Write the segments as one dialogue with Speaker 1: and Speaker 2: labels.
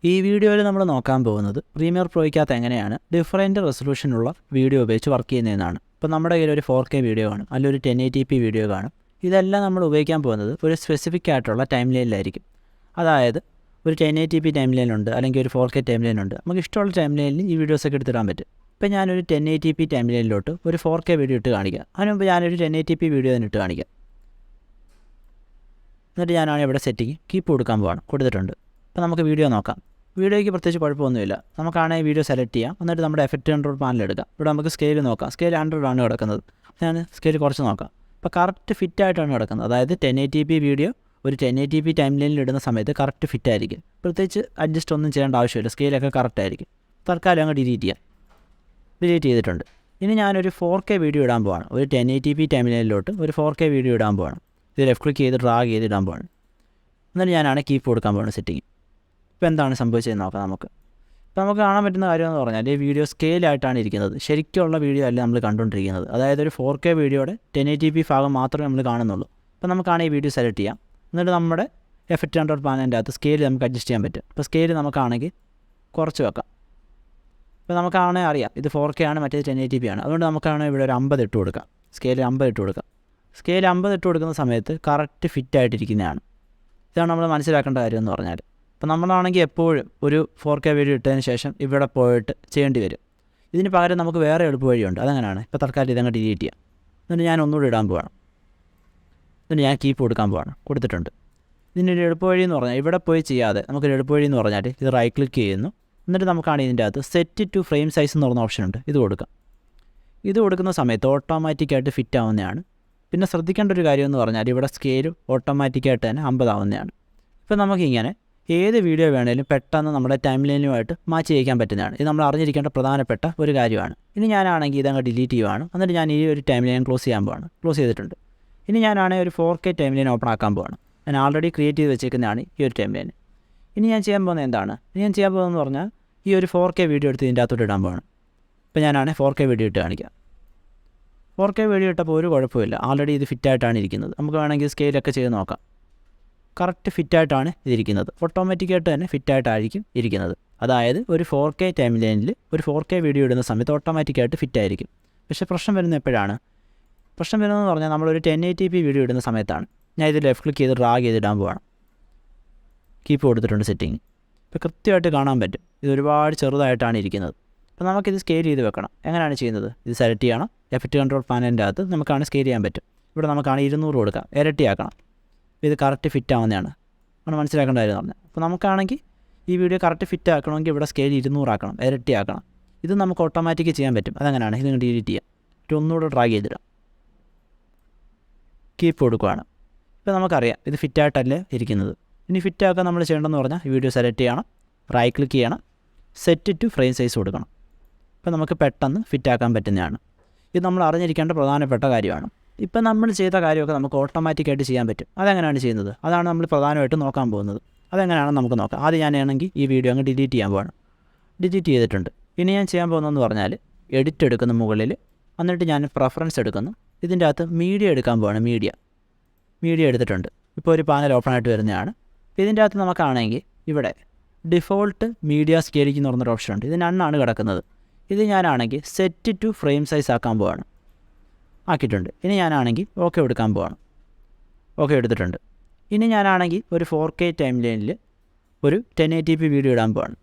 Speaker 1: ഈ വീഡിയോയിൽ നമ്മൾ നോക്കാൻ പോകുന്നത് പ്രീമിയർ പ്രോയ്ക്കകത്ത് എങ്ങനെയാണ് ഡിഫറൻറ്റ് റെസൊല്യൂഷനുള്ള വീഡിയോ ഉപയോഗിച്ച് വർക്ക് ചെയ്യുന്നതെന്നാണ്. ഇപ്പോൾ നമ്മുടെ കയ്യിൽ ഒരു 4K വീഡിയോ കാണും, അല്ലെങ്കിൽ ഒരു 1080p വീഡിയോ കാണും. ഇതെല്ലാം നമ്മൾ ഉപയോഗിക്കാൻ പോകുന്നത് ഒരു സ്പെസിഫിക് ആയിട്ടുള്ള ടൈം ലൈനിലായിരിക്കും. അതായത് ഒരു 1080p ടൈം ലൈനുണ്ട്, അല്ലെങ്കിൽ ഒരു 4K ടൈം ലൈനുണ്ട്. നമുക്ക് ഇഷ്ടമുള്ള ടൈം ലൈനിൽ ഈ വീഡിയോസൊക്കെ എടുത്തിടാൻ പറ്റും. ഇപ്പോൾ ഞാനൊരു 1080p ടൈം ലൈനിലോട്ട് ഒരു 4K വീഡിയോ ഇട്ട് കാണിക്കാം. അതിന് മുമ്പ് ഞാനൊരു 1080p വീഡിയോ തന്നെ ഇട്ട് കാണിക്കാം. എന്നിട്ട് ഞാനാണ് ഇവിടെ സെറ്റിങ് കീപ്പ് കൊടുക്കാൻ പോവാണ്, കൊടുത്തിട്ടുണ്ട്. അപ്പോൾ നമുക്ക് വീഡിയോ നോക്കാം. വീഡിയോയ്ക്ക് പ്രത്യേകിച്ച് കുഴപ്പമൊന്നുമില്ല. നമുക്കാണെങ്കിൽ വീഡിയോ സെലക്ട് ചെയ്യാം, എന്നിട്ട് നമ്മുടെ എഫക്റ്റ് കൺട്രോൾ പാനൽ എടുക്കാം. ഇവിടെ നമുക്ക് സ്കെയിൽ നോക്കാം. സ്കെയിൽ 100 ആണ് കിടക്കുന്നത്. ഞാൻ സ്കെയിൽ കുറച്ച് നോക്കാം. അപ്പോൾ കറക്റ്റ് ഫിറ്റായിട്ടാണ് കിടക്കുന്നത്. അതായത് 1080p വീഡിയോ ഒരു 1080p ടൈം ലൈനിൽ ഇടുന്ന സമയത്ത് കറക്റ്റ് ഫിറ്റായിരിക്കും. പ്രത്യേകിച്ച് അഡ്ജസ്റ്റ് ഒന്നും ചെയ്യേണ്ട ആവശ്യമില്ല. സ്കെയിലൊക്കെ കറക്റ്റായിരിക്കും. തൽക്കാലം അങ്ങ് ഡിലീറ്റ് ചെയ്തിട്ടുണ്ട്. ഇനി ഞാനൊരു 4K വീഡിയോ ഇടാൻ പോവാണ്. ഒരു 1080p ടൈം ലൈനിലോട്ട് ഒരു 4K വീഡിയോ ഇടാൻ പോവാണ്. ഇത് ലെഫ്റ്റ് ക്ലിക്ക് ചെയ്ത് ഡ്രാഗ് ചെയ്ത് ഇടാൻ പോവാണ്. എന്നിട്ട് ഞാനാണ് കീപ്പ് കൊടുക്കാൻ പോകുന്നത് സെറ്റിങ്. ഇപ്പോൾ എന്താണ് സംഭവിച്ചതെന്ന് നോക്കാം നമുക്ക്. ഇപ്പോൾ നമുക്ക് കാണാൻ പറ്റുന്ന കാര്യമെന്ന് പറഞ്ഞാൽ ഈ വീഡിയോ സ്കെയിലായിട്ടാണ് ഇരിക്കുന്നത്. ശരിക്കുള്ള വീഡിയോ അല്ല നമ്മൾ കണ്ടുകൊണ്ടിരിക്കുന്നത്. അതായത് ഒരു 4K വീഡിയോയുടെ 1080p ഭാഗം മാത്രമേ നമ്മൾ കാണുന്നുള്ളൂ. അപ്പോൾ നമുക്കാണെങ്കിൽ ഈ വീഡിയോ സെലക്ട് ചെയ്യാം. എന്നിട്ട് നമ്മുടെ എഫക്റ്റ് കൺട്രോൾ പാനലിൻ്റെ അകത്ത് സ്കെയിൽ നമുക്ക് അഡ്ജസ്റ്റ് ചെയ്യാൻ പറ്റും. അപ്പോൾ സ്കെയിൽ നമുക്കാണെങ്കിൽ കുറച്ച് വെക്കാം. ഇപ്പോൾ നമുക്കാണെങ്കിൽ അറിയാം ഇത് 4K ആണ്, മറ്റേത് 1080p ആണ്. അതുകൊണ്ട് നമുക്കാണെങ്കിൽ ഇവിടെ ഒരു 50 ഇട്ട് കൊടുക്കാം. സ്കെയിൽ 50 ഇട്ട് കൊടുക്കാം. സ്കെയിൽ 50 ഇട്ട് കൊടുക്കുന്ന സമയത്ത് കറക്റ്റ് ഫിറ്റായിട്ടിരിക്കുന്നതാണ്. ഇതാണ് നമ്മൾ മനസ്സിലാക്കേണ്ട കാര്യം എന്ന് പറഞ്ഞാൽ. അപ്പോൾ നമ്മളാണെങ്കിൽ എപ്പോഴും ഒരു 4K വീഡിയോ ഇട്ടതിന് ശേഷം ഇവിടെ പോയിട്ട് ചെയ്യേണ്ടി വരും. ഇതിന് പകരം നമുക്ക് വേറെ എളുപ്പ വഴിയുണ്ട്. അതെങ്ങനെയാണ്? ഇപ്പോൾ തൽക്കാലം ഇതങ്ങ് ഡിലീറ്റ് ചെയ്യാം. എന്നിട്ട് ഞാൻ ഒന്നുകൂടി ഇടാൻ പോവാണ്. എന്നിട്ട് ഞാൻ കീപ്പ് കൊടുക്കാൻ പോവാണ്, കൊടുത്തിട്ടുണ്ട്. ഇതിൻ്റെ എളുപ്പ വഴി എന്ന് പറഞ്ഞാൽ ഇവിടെ പോയി ചെയ്യാതെ നമുക്കൊരു എളുപ്പ വഴി എന്ന് പറഞ്ഞാൽ ഇത് റൈറ്റ് ക്ലിക്ക് ചെയ്യുന്നു. എന്നിട്ട് നമുക്കാണ് ഇതിൻ്റെ അകത്ത് സെറ്റ് ടു ഫ്രെയിം സൈസ് എന്ന് പറഞ്ഞ ഓപ്ഷൻ ഉണ്ട്. ഇത് കൊടുക്കാം. ഇത് കൊടുക്കുന്ന സമയത്ത് ഓട്ടോമാറ്റിക്കായിട്ട് ഫിറ്റ് ആവുന്നതാണ്. പിന്നെ ശ്രദ്ധിക്കേണ്ട ഒരു കാര്യം എന്ന് പറഞ്ഞാൽ ഇവിടെ സ്കെയിൽ ഓട്ടോമാറ്റിക്കായിട്ട് തന്നെ 50 ആവുന്നതാണ്. ഇപ്പോൾ നമുക്കിങ്ങനെ ഏത് വീഡിയോ വേണേലും പെട്ടെന്ന് നമ്മുടെ ടൈം ലൈനുമായിട്ട് മാച്ച് ചെയ്യിക്കാൻ പറ്റുന്നതാണ്. ഇത് നമ്മൾ അറിഞ്ഞിരിക്കേണ്ട പ്രധാനപ്പെട്ട ഒരു കാര്യമാണ്. ഇനി ഞാനാണെങ്കിൽ ഇതങ്ങ് ഡിലീറ്റ് ചെയ്യുവാണ്. എന്നിട്ട് ഞാൻ ഈ ഒരു ടൈം ലൈൻ ക്ലോസ് ചെയ്യാൻ പോവാണ്. ക്ലോസ് ചെയ്തിട്ടുണ്ട്. ഇനി ഞാനാണെങ്കിൽ ഒരു 4K ടൈം ലൈൻ ഓപ്പൺ ആക്കാൻ പോവാണ്. ഞാൻ ആൾറെഡി ക്രിയേറ്റ് ചെയ്ത് വെച്ചേക്കുന്നതാണ് ഈ ഒരു ടൈം ലൈൻ. ഇനി ഞാൻ ചെയ്യാൻ പോകുന്നത് എന്താണ്? ഞാൻ ചെയ്യാൻ പോകുന്നതെന്ന് പറഞ്ഞാൽ ഈ ഒരു 4K വീഡിയോ എടുത്ത് ഇതിൻ്റെ അകത്തോട്ട് ഇടാൻ പോവാണ്. ഇപ്പോൾ ഞാനാണെങ്കിൽ 4K വീഡിയോ ഇട്ട് കാണിക്കാം. 4K വീഡിയോ ഇട്ടപ്പോൾ ഒരു കുഴപ്പമില്ല. ആൾറെഡി ഇത് ഫിറ്റായിട്ടാണ് ഇരിക്കുന്നത്. നമുക്ക് വേണമെങ്കിൽ സ്കെയിലൊക്കെ ചെയ്ത് നോക്കാം. കറക്റ്റ് ഫിറ്റായിട്ടാണ് ഇതിരിക്കുന്നത്. ഓട്ടോമാറ്റിക്കായിട്ട് തന്നെ ഫിറ്റായിട്ടായിരിക്കും ഇരിക്കുന്നത്. അതായത് ഒരു 4K ടൈം ലൈനിൽ ഒരു 4K വീഡിയോ ഇടുന്ന സമയത്ത് ഓട്ടോമാറ്റിക്കായിട്ട് ഫിറ്റായിരിക്കും. പക്ഷേ പ്രശ്നം വരുന്നത് എപ്പോഴാണ്? പ്രശ്നം വരുന്നതെന്ന് പറഞ്ഞാൽ നമ്മളൊരു 1080p വീഡിയോ ഇടുന്ന സമയത്താണ്. ഞാൻ ഇത് ലെഫ്റ്റ് ക്ലിക്ക് ചെയ്ത് ഡ്രാഗ് ചെയ്തിടാൻ പോവാണ്. കീപ്പ് കൊടുത്തിട്ടുണ്ട് സെറ്റിങ്. ഇപ്പോൾ കൃത്യമായിട്ട് കാണാൻ പറ്റും ഇത് ഒരുപാട് ചെറുതായിട്ടാണ് ഇരിക്കുന്നത്. അപ്പോൾ നമുക്കിത് സ്കെയിൽ ചെയ്ത് വെക്കണം. എങ്ങനെയാണ് ചെയ്യുന്നത്? ഇത് സെലക്ട് ചെയ്യണം. എഫക്റ്റ് കൺട്രോൾ പാനലിൻ്റെ അകത്ത് നമുക്കാണ് സ്കെയിൽ ചെയ്യാൻ പറ്റും. ഇവിടെ നമുക്കാണ് 200 കൊടുക്കാം. ഇരട്ടിയാക്കണം. ഇത് കറക്റ്റ് ഫിറ്റ് ആവുന്നതാണ്. നമ്മൾ മനസ്സിലാക്കേണ്ട കാര്യം പറഞ്ഞാൽ. അപ്പോൾ നമുക്കാണെങ്കിൽ ഈ വീഡിയോ കറക്റ്റ് ഫിറ്റ് ആക്കണമെങ്കിൽ ഇവിടെ സ്കെയിൽ 200 ആക്കണം, ഇരട്ടിയാക്കണം. ഇത് നമുക്ക് ഓട്ടോമാറ്റിക്ക് ചെയ്യാൻ പറ്റും. അതെങ്ങനെയാണ്? ഇത് ഡിലീറ്റ് ചെയ്യാം. ഒന്നുകൂടെ ഡ്രാഗ് ചെയ്തിടാം. കീപ്പ് കൊടുക്കുകയാണ്. ഇപ്പോൾ നമുക്കറിയാം ഇത് ഫിറ്റായിട്ടല്ലേ ഇരിക്കുന്നത്. ഇനി ഫിറ്റാക്കാൻ നമ്മൾ ചെയ്യേണ്ടതെന്ന് പറഞ്ഞാൽ ഈ വീഡിയോ സെലക്ട് ചെയ്യണം, റൈറ്റ് ക്ലിക്ക് ചെയ്യണം, സെറ്റ് ടു ഫ്രെയിം സൈസ് കൊടുക്കണം. ഇപ്പോൾ നമുക്ക് പെട്ടെന്ന് ഫിറ്റാക്കാൻ പറ്റുന്നതാണ്. ഇത് നമ്മൾ അറിഞ്ഞിരിക്കേണ്ട പ്രധാനപ്പെട്ട കാര്യമാണ്. ഇപ്പം നമ്മൾ ചെയ്ത കാര്യമൊക്കെ നമുക്ക് ഓട്ടോമാറ്റിക്കായിട്ട് ചെയ്യാൻ പറ്റും. അതെങ്ങനെയാണ് ചെയ്യുന്നത്? അതാണ് നമ്മൾ പ്രധാനമായിട്ടും നോക്കാൻ പോകുന്നത്. അതെങ്ങനെയാണെന്ന് നമുക്ക് നോക്കാം. ആദ്യം ഞാനാണെങ്കിൽ ഈ വീഡിയോ അങ്ങ് ഡിലീറ്റ് ചെയ്യാൻ പോവാണ്. ഡിലീറ്റ് ചെയ്തിട്ടുണ്ട്. ഇനി ഞാൻ ചെയ്യാൻ പോകുന്നതെന്ന് പറഞ്ഞാൽ എഡിറ്റ് എടുക്കുന്ന മുകളിൽ, എന്നിട്ട് ഞാൻ പ്രിഫറൻസ് എടുക്കുന്നു. ഇതിൻ്റെ അകത്ത് മീഡിയ എടുക്കാൻ പോവാണ്. മീഡിയ എടുത്തിട്ടുണ്ട്. ഇപ്പോൾ ഒരു പാനൽ ഓപ്പൺ ആയിട്ട് വരുന്നതാണ്. ഇതിൻ്റെ അകത്ത് നമുക്കാണെങ്കിൽ ഇവിടെ ഡിഫോൾട്ട് മീഡിയ സ്കെയിലിംഗ് എന്ന് പറഞ്ഞൊരു ഓപ്ഷൻ ഉണ്ട്. ഇത് നണ്ണാണ് കിടക്കുന്നത്. ഇത് ഞാനാണെങ്കിൽ സെറ്റ് ടു ഫ്രെയിം സൈസ് ആക്കാൻ പോവാണ്. ആക്കിയിട്ടുണ്ട്. ഇനി ഞാനാണെങ്കിൽ ഓക്കെ എടുക്കാൻ പോവാണ്. ഓക്കെ എടുത്തിട്ടുണ്ട്. ഇനി ഞാനാണെങ്കിൽ ഒരു 4K ടൈം ലൈനിൽ ഒരു 1080p വീഡിയോ ഇടാൻ പോവാണ്.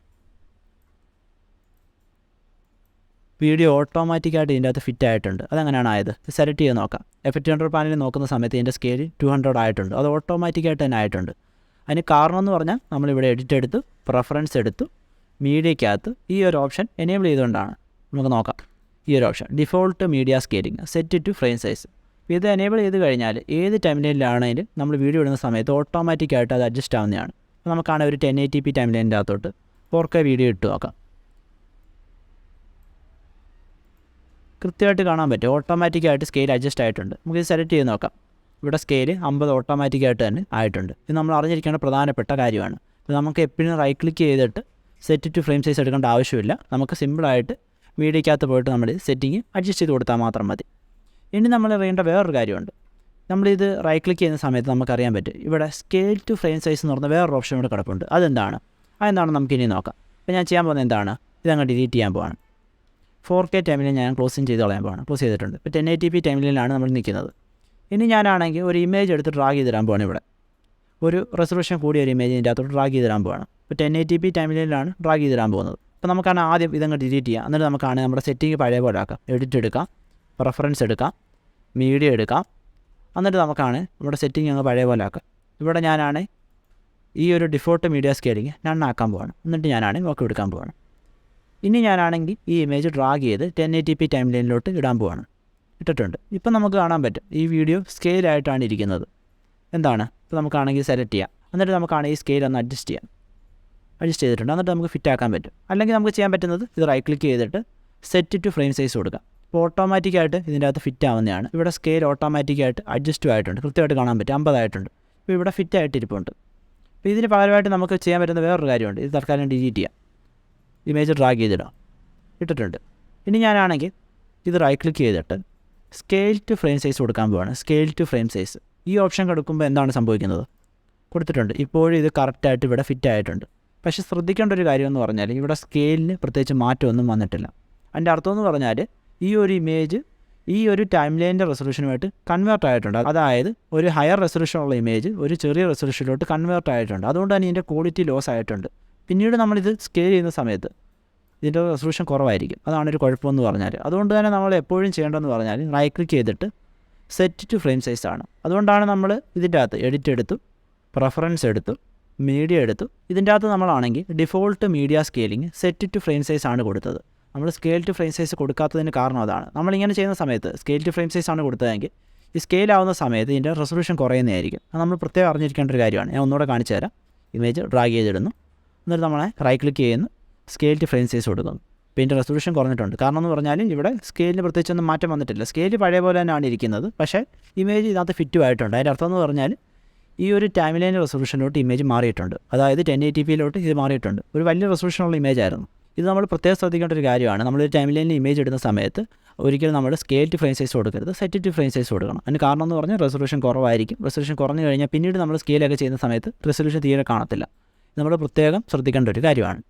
Speaker 1: വീഡിയോ ഓട്ടോമാറ്റിക്കായിട്ട് ഇതിൻ്റെ അകത്ത് ഫിറ്റ് ആയിട്ടുണ്ട്. അതെങ്ങനെയാണ് ആയത്? സെലക്ട് ചെയ്ത് നോക്കാം. എഫക്റ്റ് കൺട്രോൾ പാനലിൽ നോക്കുന്ന സമയത്ത് ഇതിൻ്റെ സ്കെയിൽ 200 ആയിട്ടുണ്ട്. അത് ഓട്ടോമാറ്റിക്കായിട്ട് തന്നെ ആയിട്ടുണ്ട്. അതിന് കാരണം എന്ന് പറഞ്ഞാൽ നമ്മളിവിടെ എഡിറ്റ് എടുത്തു, പ്രിഫറൻസ് എടുത്തു, മീഡിയയ്ക്കകത്ത് ഈ ഒരു ഓപ്ഷൻ എനേബിൾ ചെയ്തുകൊണ്ടാണ്. നമുക്ക് നോക്കാം. ഈ ഒരു option default media scaling set to frame size. ഇത് എനേബിൾ ചെയ്ത് കഴിഞ്ഞാൽ ഏത് ടൈം ലൈനിലാണെങ്കിലും നമ്മൾ വീഡിയോ ഇടുന്ന സമയത്ത് ഓട്ടോമാറ്റിക്കായിട്ട് അത് അഡ്ജസ്റ്റ് ആവുന്നതാണ്. അപ്പോൾ നമുക്കാണ് ഒരു 1080p ടൈം ലൈനിൻ്റെ അകത്തോട്ട് 4K വീഡിയോ ഇട്ട് നോക്കാം. കൃത്യമായിട്ട് കാണാൻ പറ്റും. ഓട്ടോമാറ്റിക്കായിട്ട് സ്കെയിൽ അഡ്ജസ്റ്റ് ആയിട്ടുണ്ട്. നമുക്കിത് സെലക്ട് ചെയ്ത് നോക്കാം. ഇവിടെ സ്കെയിൽ 50 ഓട്ടോമാറ്റിക്കായിട്ട് തന്നെ ആയിട്ടുണ്ട്. ഇത് നമ്മൾ അറിഞ്ഞിരിക്കേണ്ട പ്രധാനപ്പെട്ട കാര്യമാണ്. അപ്പോൾ നമുക്ക് എപ്പോഴും റൈറ്റ് ക്ലിക്ക് ചെയ്തിട്ട് സെറ്റ് ടു ഫ്രെയിം സൈസ് എടുക്കേണ്ട ആവശ്യമില്ല. നമുക്ക് സിമ്പിളായിട്ട് വീഡിയോയ്ക്കകത്ത് പോയിട്ട് നമ്മൾ സെറ്റിങ് അഡ്ജസ്റ്റ് ചെയ്ത് കൊടുത്താൽ മാത്രം മതി. ഇനി നമ്മൾ അറിയേണ്ട വേറൊരു കാര്യമുണ്ട്. നമ്മളിത് റൈറ്റ് ക്ലിക്ക് ചെയ്യുന്ന സമയത്ത് നമുക്കറിയാൻ പറ്റും ഇവിടെ സ്കെയിൽ ടു ഫ്രെയിം സൈസ് എന്ന് പറഞ്ഞ വേറൊരു ഓപ്ഷൻ ഇവിടെ കിടപ്പുണ്ട്. അതെന്താണ്? അതെന്താണ് നമുക്കിനി നോക്കാം. അപ്പോൾ ഞാൻ ചെയ്യാൻ പോകുന്നത് എന്താണ്, ഇതങ്ങ് ഡിലീറ്റ് ചെയ്യാൻ പോവാണ്. 4K ടൈമിൽ ഞാൻ ക്ലോസിങ് ചെയ്ത് കളയാൻ പോവാണ്. ക്ലോസ് ചെയ്തിട്ടുണ്ട്. ഇപ്പോൾ 1080p ടൈമിലാണ് നമ്മൾ നിൽക്കുന്നത്. ഇനി ഞാനാണെങ്കിൽ ഒരു ഇമേജ് എടുത്ത് ഡ്രാഗ് ചെയ്തിടാൻ പോവാണ്. ഇവിടെ ഒരു റെസൊല്യൂഷൻ കൂടിയ ഒരു ഇമേജ് ഇതിൻ്റെ അകത്തോട്ട് ഡ്രാഗ് ചെയ്തിടാൻ പോവാണ്. ഇപ്പോൾ 1080p ടൈമിലാണ് ഡ്രാഗ് ചെയ്തിടാൻ പോകുന്നത്. അപ്പോൾ നമുക്കാണ് ആദ്യം ഇതങ്ങ് ഡിലീറ്റ് ചെയ്യാം. എന്നിട്ട് നമുക്കാണ് നമ്മുടെ സെറ്റിംഗ് പഴയ പോലെ ആക്കാം. എഡിറ്റ് എടുക്കാം, റെഫറൻസ് എടുക്കാം, മീഡിയ എടുക്കാം. എന്നിട്ട് നമുക്കാണ് നമ്മുടെ സെറ്റിംഗ് അങ്ങ് പഴയ പോലെ ആക്കാം. ഇവിടെ ഞാനാണ് ഈ ഒരു ഡിഫോൾട്ട് മീഡിയ സ്കെയിലിംഗ് നണ്ണാക്കാൻ പോവാണ്. എന്നിട്ട് ഞാനാണ് ഓക്കെ എടുക്കാൻ പോവാണ്. ഇനി ഞാനാണെങ്കിൽ ഈ ഇമേജ് ഡ്രാഗ് ചെയ്ത് 1080p ടൈം ലൈനിലോട്ട് ഇടാൻ പോവാണ്. ഇട്ടിട്ടുണ്ട്. ഇപ്പം നമുക്ക് കാണാൻ പറ്റും ഈ വീഡിയോ സ്കെയിലായിട്ടാണ് ഇരിക്കുന്നത്. എന്താണ്, ഇപ്പോൾ നമുക്കാണെങ്കിൽ സെലക്ട് ചെയ്യാം. എന്നിട്ട് നമുക്കാണ് ഈ സ്കെയിൽ ഒന്ന് അഡ്ജസ്റ്റ് ചെയ്യാം. അഡ്ജസ്റ്റ് ചെയ്തിട്ടുണ്ട്. എന്നിട്ട് നമുക്ക് ഫിറ്റ് ആക്കാൻ പറ്റും. അല്ലെങ്കിൽ നമുക്ക് ചെയ്യാൻ പറ്റുന്നത് ഇത് റൈറ്റ് ക്ലിക്ക് ചെയ്തിട്ട് സെറ്റ് ടു ഫ്രെയിം സൈസ് കൊടുക്കാം. ഇപ്പോൾ ഓട്ടോമാറ്റിക്കായിട്ട് ഇതിൻ്റെ അകത്ത് ഫിറ്റ് ആവുന്നതാണ്. ഇവിടെ സ്കെയിൽ ഓട്ടോമാറ്റിക്കായിട്ട് അഡ്ജസ്റ്റ് ആയിട്ടുണ്ട്. കൃത്യമായിട്ട് കാണാൻ പറ്റും. 50 ആയിട്ടുണ്ട്. ഇപ്പോൾ ഇവിടെ ഫിറ്റ് ആയിട്ട് ഇരിപ്പുണ്ട്. അപ്പോൾ ഇതിന് പകരമായിട്ട് നമുക്ക് ചെയ്യാൻ പറ്റുന്ന വേറൊരു കാര്യമുണ്ട്. ഇത് തൽക്കാലം ഡിലീറ്റ് ചെയ്യാം. ഇമേജ് ഡ്രാഗ് ചെയ്തിടാം. ഇട്ടിട്ടുണ്ട്. ഇനി ഞാനാണെങ്കിൽ ഇത് റൈറ്റ് ക്ലിക്ക് ചെയ്തിട്ട് സ്കെയിൽ ടു ഫ്രെയിം സൈസ് കൊടുക്കാൻ പോവാണ്. സ്കെയിൽ ടു ഫ്രെയിം സൈസ് ഈ ഓപ്ഷൻ കൊടുക്കുമ്പോൾ എന്താണ് സംഭവിക്കുന്നത്, കൊടുത്തിട്ടുണ്ട്. ഇപ്പോഴും ഇത് കറക്റ്റായിട്ട് ഇവിടെ ഫിറ്റ് ആയിട്ടുണ്ട്. പക്ഷേ ശ്രദ്ധിക്കേണ്ട ഒരു കാര്യമെന്ന് പറഞ്ഞാൽ ഇവിടെ സ്കെയിലിന് പ്രത്യേകിച്ച് മാറ്റമൊന്നും വന്നിട്ടില്ല. അതിൻ്റെ അർത്ഥമെന്ന് പറഞ്ഞാൽ ഈ ഒരു ഇമേജ് ഈ ഒരു ടൈം ലൈനിൻ്റെ റെസൊല്യൂഷനുമായിട്ട് കൺവേർട്ട് ആയിട്ടുണ്ട്. അതായത് ഒരു ഹയർ റെസൊല്യൂഷനുള്ള ഇമേജ് ഒരു ചെറിയ റെസൊല്യൂഷനിലോട്ട് കൺവേർട്ട് ആയിട്ടുണ്ട്. അതുകൊണ്ട് തന്നെ ഇതിൻ്റെ ക്വാളിറ്റി ലോസ് ആയിട്ടുണ്ട്. പിന്നീട് നമ്മളിത് സ്കെയിൽ ചെയ്യുന്ന സമയത്ത് ഇതിൻ്റെ റെസൊല്യൂഷൻ കുറവായിരിക്കും. അതാണ് ഒരു കുഴപ്പമെന്ന് പറഞ്ഞാൽ. അതുകൊണ്ട് തന്നെ നമ്മൾ എപ്പോഴും ചെയ്യേണ്ടതെന്ന് പറഞ്ഞാൽ റൈറ്റ് ക്ലിക്ക് ചെയ്തിട്ട് സെറ്റ് ടു ഫ്രെയിം സൈസ് ആണ്. അതുകൊണ്ടാണ് നമ്മൾ ഇതിൻ്റെ അകത്ത് എഡിറ്റ് എടുത്തു, പ്രിഫറൻസ് എടുത്തു, മീഡിയ എടുത്തു. ഇതിൻ്റെ അകത്ത് നമ്മളാണെങ്കിൽ default media scaling set to frame size ആണ് കൊടുത്തത്. നമ്മൾ സ്കെയിൽ ടു ഫ്രെയിം സൈസ് കൊടുക്കാത്തതിന് കാരണം അതാണ്. നമ്മളിങ്ങനെ ചെയ്യുന്ന സമയത്ത് സ്കെയിൽ ടു ഫ്രെയിം സൈസ് ആണ് കൊടുത്തതെങ്കിൽ ഈ സ്കെയിൽ ആവുന്ന സമയത്ത് ഇതിൻ്റെ റെസൊല്യൂഷൻ കുറയുന്നതായിരിക്കും. അത് നമ്മൾ പ്രത്യേകം അറിഞ്ഞിരിക്കേണ്ട ഒരു കാര്യമാണ്. ഞാൻ ഒന്നുകൂടെ കാണിച്ചു തരാം. ഇമേജ് ഡ്രാഗ് ചെയ്തിടുന്നു. എന്നിട്ട് നമ്മളെ റൈറ്റ് ക്ലിക്ക് ചെയ്യുന്നു, സ്കെയിൽ ടു ഫ്രെയിം സൈസ് കൊടുക്കുന്നു. ഇപ്പോൾ ഇതിൻ്റെ റെസൊല്യൂഷൻ കുറഞ്ഞിട്ടുണ്ട്. കാരണം എന്ന് പറഞ്ഞാൽ ഇവിടെ സ്കെയിലിന് പ്രത്യേകിച്ചൊന്നും മാറ്റം വന്നിട്ടില്ല. സ്കെയിൽ പഴയ പോലെ തന്നെയാണ് ഇരിക്കുന്നത്. പക്ഷേ ഇമേജ് ഇതിനകത്ത് ഫിറ്റും ആയിട്ടുണ്ട്. അതിൻ്റെ അർത്ഥം എന്ന് പറഞ്ഞാൽ ഈ ഒരു ടൈം ലൈൻ റെസൊല്യൂഷനിലോട്ട് ഇമേജ് മാറിയിട്ടുണ്ട്. അതായത് 1080pയിലോട്ട് ഇത് മാറിയിട്ടുണ്ട്. ഒരു വലിയ റെസൊല്യൂഷനുള്ള ഇമേജ് ആയിരുന്നു. ഇത് നമ്മൾ പ്രത്യേകം ശ്രദ്ധിക്കേണ്ട ഒരു കാര്യമാണ്. നമ്മളൊരു ടൈം ലൈനിൽ ഇമേജ് ഇടുന്ന സമയത്ത് ഒരിക്കലും നമ്മൾ സ്കെയിൽ ടു ഫ്രെയിം സൈസ് കൊടുക്കരുത്, സെറ്റ് ടു ഫ്രെയിം സൈസ് കൊടുക്കണം. അതിന് കാരണം എന്ന് പറഞ്ഞാൽ റെസൊല്യൂഷൻ കുറവായിരിക്കും. റെസൊല്യൂഷൻ കുറഞ്ഞു കഴിഞ്ഞാൽ പിന്നീട് നമ്മൾ സ്കെയിലൊക്കെ ചെയ്യുന്ന സമയത്ത് റെസൊല്യൂഷൻ തീരെ കാണത്തില്ല. നമ്മൾ പ്രത്യേകം ശ്രദ്ധിക്കേണ്ട ഒരു കാര്യമാണ്.